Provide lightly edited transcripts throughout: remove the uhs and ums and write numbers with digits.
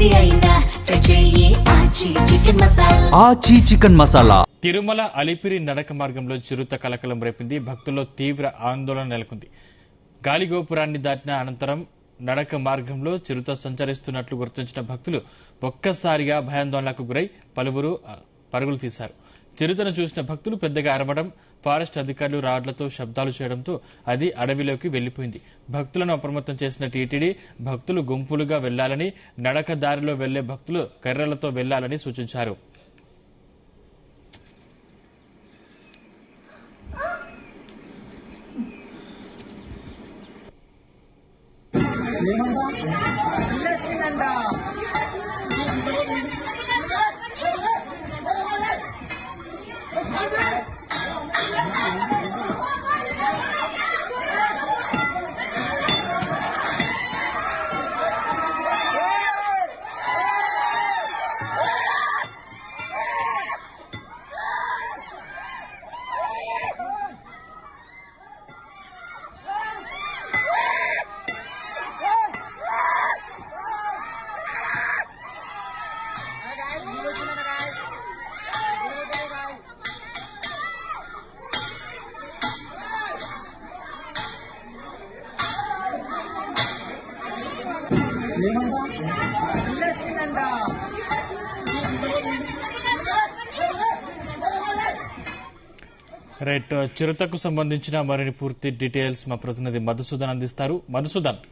ఏది అయినా ట్రై చెయ్యి ఆచి చికెన్ మసాలా. తిరుమల అలిపిరి నడక మార్గంలో చిరుత కలకలం రేపింది. భక్తుల్లో తీవ్ర ఆందోళన నెలకొంది. గాలిగోపురాన్ని దాటిన అనంతరం నడక మార్గంలో చిరుత సంచరిస్తున్నట్లు గుర్తించిన భక్తులు ఒక్కసారిగా భయాందోళనకు గురై పలువురు పరుగులు తీశారు. చిరుతను చూసిన భక్తులు పెద్దగా అరవడం, ఫారెస్ట్ అధికారులు రాడ్లతో శబ్దాలు చేయడంతో అది అడవిలోకి వెళ్లిపోయింది. భక్తులను అప్రమత్తం చేసిన టీటీడీ భక్తులు గుంపులుగా వెళ్లాలని, నడక దారిలో వెళ్లే భక్తులు కర్రలతో వెళ్లాలని సూచించారు. రైట్, చిరుతకు సంబంధించిన మరిన్ని పూర్తి డీటెయిల్స్ మా ప్రతినిధి మధుసూదన్ అందిస్తారు. మధుసూదన్.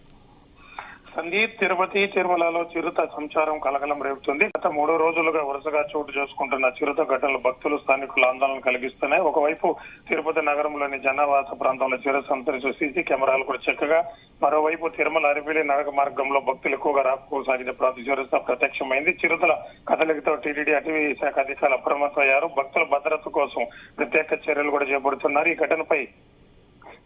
సందీప్, తిరుపతి తిరుమలలో చిరుత సంచారం కలకలం రేపుతుంది. గత 3 రోజులుగా వరుసగా చోటు చేసుకుంటున్న చిరుత ఘటనలు భక్తులు, స్థానికులు ఆందోళన కలిగిస్తున్నాయి. ఒకవైపు తిరుపతి నగరంలోని జనావాస ప్రాంతంలో చిరుత సంతరించే సీసీ కెమెరాలు కూడా చక్కగా, మరోవైపు తిరుమల అలిపిరి నడక మార్గంలో భక్తులు ఎక్కువగా రాకపోసాగిన చిరుత ప్రత్యక్షమైంది. చిరుతల కదలికతో టీటీడీ అటవీ శాఖ అధికారులు అప్రమత్తమయ్యారు. భక్తుల భద్రత కోసం ప్రత్యేక చర్యలు కూడా చేపడుతున్నారు. ఈ ఘటనపై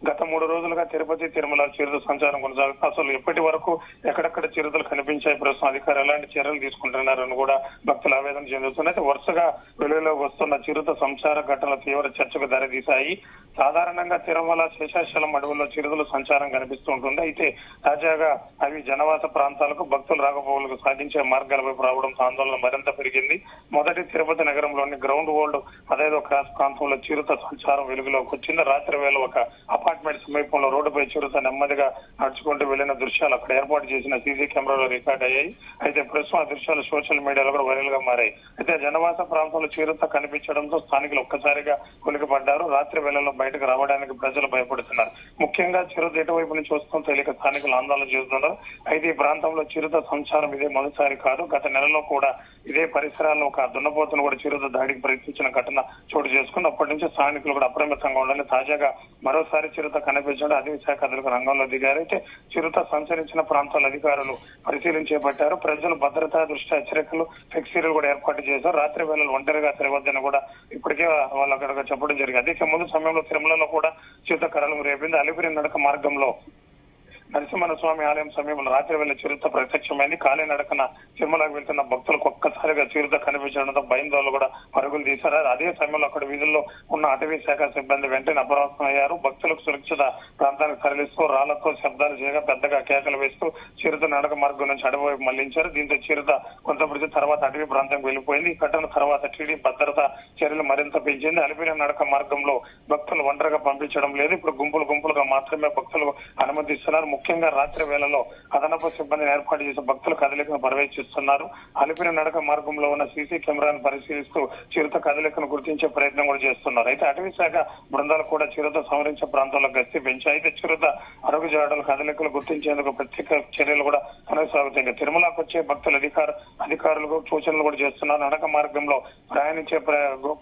గత 3 రోజులుగా తిరుపతి తిరుమల చిరుత సంచారం కొనసాగుతుంది. అసలు ఇప్పటి వరకు ఎక్కడెక్కడ చిరుతలు కనిపించాయి, ప్రస్తుతం అధికారులు ఎలాంటి చర్యలు తీసుకుంటున్నారని కూడా భక్తులు ఆవేదన చెందుతున్నారు. వరుసగా వెలుగులోకి వస్తున్న చిరుత సంచార ఘటనలు తీవ్ర చర్చకు దారితీశాయి. సాధారణంగా తిరుమల శేషాచలం అడవుల్లో చిరుతల సంచారం కనిపిస్తూ ఉంటుంది. అయితే తాజాగా అవి జనవాస ప్రాంతాలకు భక్తులు రాకపోకలకు సాగించే మార్గాలపై రావడంతో ఆందోళన మరింత పెరిగింది. మొదటి తిరుపతి నగరంలోని గ్రౌండ్ వరల్డ్ 15వ క్రాస్ ప్రాంతంలో చిరుత సంచారం వెలుగులోకి వచ్చింది. రాత్రి వేళ ఒక అపార్ట్మెంట్ సమీపంలో రోడ్డుపై చిరుత నెమ్మదిగా నడుచుకుంటూ వెళ్లిన దృశ్యాలు అక్కడ ఏర్పాటు చేసిన సీసీ కెమెరాలో రికార్డ్ అయ్యాయి. అయితే ప్రస్తుతం ఆ దృశ్యాలు సోషల్ మీడియాలో కూడా వైరల్ గా మారాయి. అయితే జనవాస ప్రాంతంలో చిరుత కనిపించడంతో స్థానికులు ఒక్కసారిగా ఉలికిపడ్డారు. రాత్రి వేళల్లో బయటకు రావడానికి ప్రజలు భయపడుతున్నారు. ముఖ్యంగా చిరుత ఎటువైపు నుంచి వస్తుందో తెలియక స్థానికులు ఆందోళన చేస్తున్నారు. అయితే ఈ ప్రాంతంలో చిరుత సంచారం ఇదే మొదటిసారి కాదు. గత నెలలో కూడా ఇదే పరిసరాల్లో ఒక దున్నపోతును కూడా చిరుత దాడికి ప్రయత్నించిన ఘటన చోటు చేసుకుని అప్పటి నుంచి స్థానికులు కూడా అప్రమత్తంగా ఉండాలని, తాజాగా మరోసారి చిరుత కనిపించడం అటవీ శాఖ అధికారులు రంగంలో దిగారు. అయితే చిరుత సంచరించిన ప్రాంతాల అధికారులు పరిశీలన చేపట్టారు. ప్రజలు భద్రతా దృష్ట్యా హెచ్చరికలు, ఫ్లెక్సీలు కూడా ఏర్పాటు చేశారు. రాత్రి వేళలు ఒంటరిగా తిరగొద్దని కూడా ఇప్పటికే వాళ్ళు అక్కడ చెప్పడం జరిగింది. అదే ముందు సమయంలో తిరుమలలో కూడా చిరుత కలకలం రేపింది. అలిపిరి నడక మార్గంలో నరసింహస్వామి ఆలయం సమీపంలో రాత్రి వేళ చిరుత ప్రత్యక్షమైంది. కాలినడకన తిరుమలకు వెళ్తున్న భక్తులకు ఒక్కసారిగా చిరుత కనిపించడంతో భయందోళన కూడా పరుగులు తీశారు. అదే సమయంలో అక్కడ వీధుల్లో ఉన్న అటవీ శాఖ సిబ్బంది వెంటనే అప్రమత్తమయ్యారు. భక్తులకు సురక్షిత ప్రాంతానికి తరలిస్తూ రాళ్లతో శబ్దాలు చేయగా పెద్దగా కేకలు వేస్తూ చిరుత నడక మార్గం నుంచి అడవి వైపు మళ్లించారు. దీంతో చిరుత కొంతమంది తర్వాత అటవీ ప్రాంతానికి వెళ్లిపోయింది. ఈ ఘటన తర్వాత టీడీ భద్రతా చర్యలు మరింత పెంచింది. అలిపిరి నడక మార్గంలో భక్తులు ఒంటరిగా పంపించడం లేదు. ఇప్పుడు గుంపులుగా మాత్రమే భక్తులు అనుమతిస్తున్నారు. ముఖ్యంగా రాత్రి వేళలో అదనపు సిబ్బందిని ఏర్పాటు చేసి భక్తుల కదలికను పర్యవేక్షిస్తున్నారు. అలిపిరి నడక మార్గంలో ఉన్న సీసీ కెమెరాను పరిశీలిస్తూ చిరుత కదలికను గుర్తించే ప్రయత్నం కూడా చేస్తున్నారు. అయితే అటవీ శాఖ బృందాలు కూడా చిరుత సంహరించే ప్రాంతాల్లో గస్తీ పెంచాయి. అయితే చిరుత అడుగు జాడల కదలికలు గుర్తించేందుకు ప్రత్యేక చర్యలు కూడా కొనసాగుతాయి. తిరుమలకు వచ్చే భక్తుల అధికారులకు సూచనలు కూడా చేస్తున్నారు. నడక మార్గంలో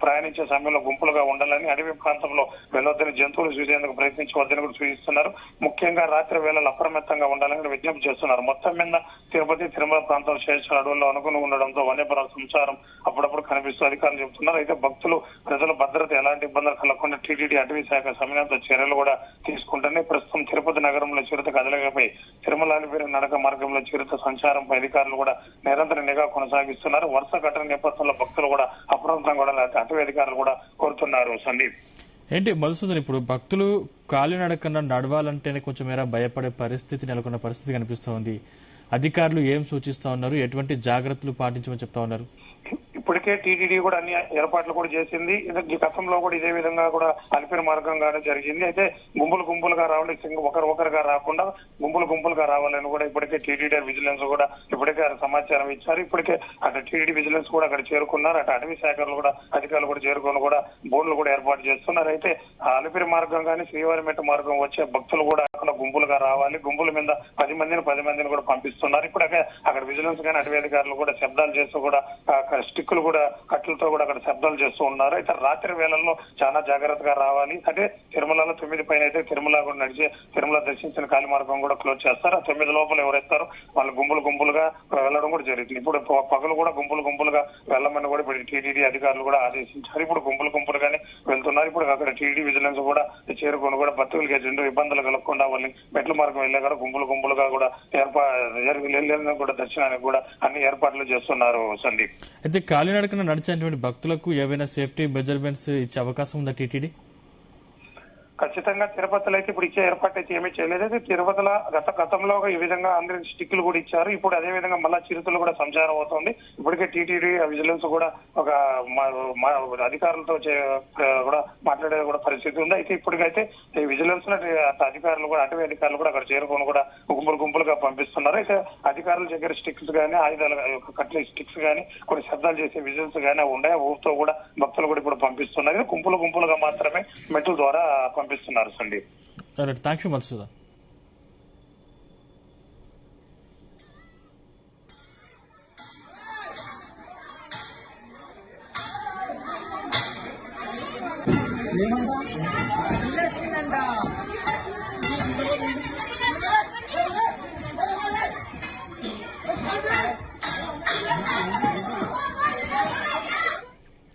ప్రయాణించే సమయంలో గుంపులుగా ఉండాలని, అడవి ప్రాంతంలో వెళ్లొద్దని, జంతువులు చూసేందుకు ప్రయత్నించవద్దని కూడా సూచిస్తున్నారు. ముఖ్యంగా రాత్రి వేళ అప్రమత్తంగా ఉండాలని విజ్ఞప్తి చేస్తున్నారు. మొత్తం మీద తిరుపతి తిరుమల ప్రాంతం శేషాచల అడవుల్లో అనుకుని ఉండడంతో వన్యప్రాణ సంచారం అప్పుడప్పుడు కనిపిస్తూ అధికారులు చెబుతున్నారు. అయితే భక్తులు, ప్రజల భద్రత ఎలాంటి ఇబ్బందులు కలగకుండా టీటీడీ అటవీ శాఖ సమన్వయంతో చర్యలు కూడా తీసుకుంటున్నాయి. ప్రస్తుతం తిరుపతి నగరంలో చిరుత కదలికపై, తిరుమల అలిపిరి నడక మార్గంలో చిరుత సంచారంపై అధికారులు కూడా నిరంతర నిఘా కొనసాగిస్తున్నారు. వరుస ఘటన నేపథ్యంలో భక్తులు కూడా అప్రమత్తంగా కూడా అటవీ అధికారులు కూడా కోరుతున్నారు. సందీప్. ఏంటి మధుసూదన్, ఇప్పుడు భక్తులు కాలినడకన్నా నడవాలంటేనే కొంచెం మేర భయపడే పరిస్థితి నెలకొన్న పరిస్థితి కనిపిస్తోంది. అధికారులు ఏం సూచిస్తా ఉన్నారు, ఎటువంటి జాగ్రత్తలు పాటించమని చెప్తా ఉన్నారు? ఇప్పటికే టీటీడీ కూడా అన్ని ఏర్పాట్లు కూడా చేసింది. ఈ గతంలో కూడా ఇదే విధంగా కూడా అలిపిరి మార్గంగానే జరిగింది. అయితే గుంపులుగా రావాలి, ఒకరిగా రాకుండా గుంపులుగా రావాలని కూడా ఇప్పటికే టీటీడీ విజిలెన్స్ కూడా ఇప్పటికే సమాచారం ఇచ్చారు. ఇప్పటికే అటు టీటీడీ విజిలెన్స్ కూడా అక్కడ చేరుకున్నారు. అటు అటవీ శాఖలు కూడా అధికారులు కూడా చేరుకొని కూడా బోర్డులు కూడా ఏర్పాటు చేస్తున్నారు. అయితే అలిపిరి మార్గం కానీ శ్రీవారిమెట్ట మార్గం వచ్చే భక్తులు కూడా అక్కడ గుంపులుగా రావాలి. గుంపుల మీద 10 మందిని కూడా పంపిస్తున్నారు. ఇప్పటికే అక్కడ విజిలెన్స్ కానీ అటవీ అధికారులు కూడా శబ్దాలు చేస్తూ కూడా స్టిక్కులు కూడా కట్టలతో కూడా అక్కడ శబ్దాలు చేస్తూ ఉన్నారు. అయితే రాత్రి వేళల్లో చాలా జాగ్రత్తగా రావాలి. అంటే తిరుమలలో 9 పైన అయితే తిరుమల కూడా నడిచి తిరుమల దర్శించిన కాలి మార్గం కూడా క్లోజ్ చేస్తారు. ఆ 9 లోపల ఎవరెత్తారో వాళ్ళు గుంపులుగా వెళ్ళడం కూడా జరుగుతుంది. ఇప్పుడు పగలు కూడా గుంపులుగా వెళ్ళమని కూడా ఇప్పుడు టీటీడీ అధికారులు కూడా ఆదేశించారు. ఇప్పుడు గుంపులుగానే వెళ్తున్నారు. ఇప్పుడు అక్కడ టీటీడీ విజిలెన్స్ కూడా చేరుకొని కూడా భక్తులకి ఎటువంటి ఇబ్బందులు కలగకుండా వాళ్ళని మెట్ల మార్గం వెళ్ళే కూడా గుంపులుగా కూడా కూడా దర్శనానికి కూడా అన్ని ఏర్పాట్లు చేస్తున్నారు. సందీప్, అయితే కాలినడకన నడిచేటువంటి భక్తులకు ఏవైనా సేఫ్టీ మెజర్మెంట్స్ ఇచ్చే అవకాశం ఉందా టీటీడీ? ఖచ్చితంగా తిరుపతిలో అయితే ఇప్పుడు ఇచ్చే ఏర్పాటు అయితే ఏమీ చేయలేదు. అయితే తిరుపతిలో గతంలో ఈ విధంగా అందరికి స్టిక్లు కూడా ఇచ్చారు. ఇప్పుడు అదే విధంగా మళ్ళా చిరుతలు కూడా సంచారం అవుతుంది. ఇప్పటికే టీటీడీ విజిలెన్స్ కూడా ఒక అధికారులతో కూడా మాట్లాడే కూడా పరిస్థితి ఉంది. అయితే ఇప్పటికైతే ఈ విజిలెన్స్ అధికారులు కూడా అటవీ అధికారులు కూడా అక్కడ చేరుకొని కూడా గుంపులుగా పంపిస్తున్నారు. అయితే అధికారుల దగ్గర స్టిక్స్ కానీ ఆయుధాలు కట్లే స్టిక్స్ కానీ కొన్ని శబ్దాలు చేసే విజిలెన్స్ కానీ ఉన్నాయి. ఊరితో కూడా భక్తులు కూడా ఇప్పుడు పంపిస్తున్నారు. గుంపులుగా మాత్రమే మెట్ల ద్వారా పంపిస్తున్నారు. Sandeep, thank you Madhusudan. ఏమంటా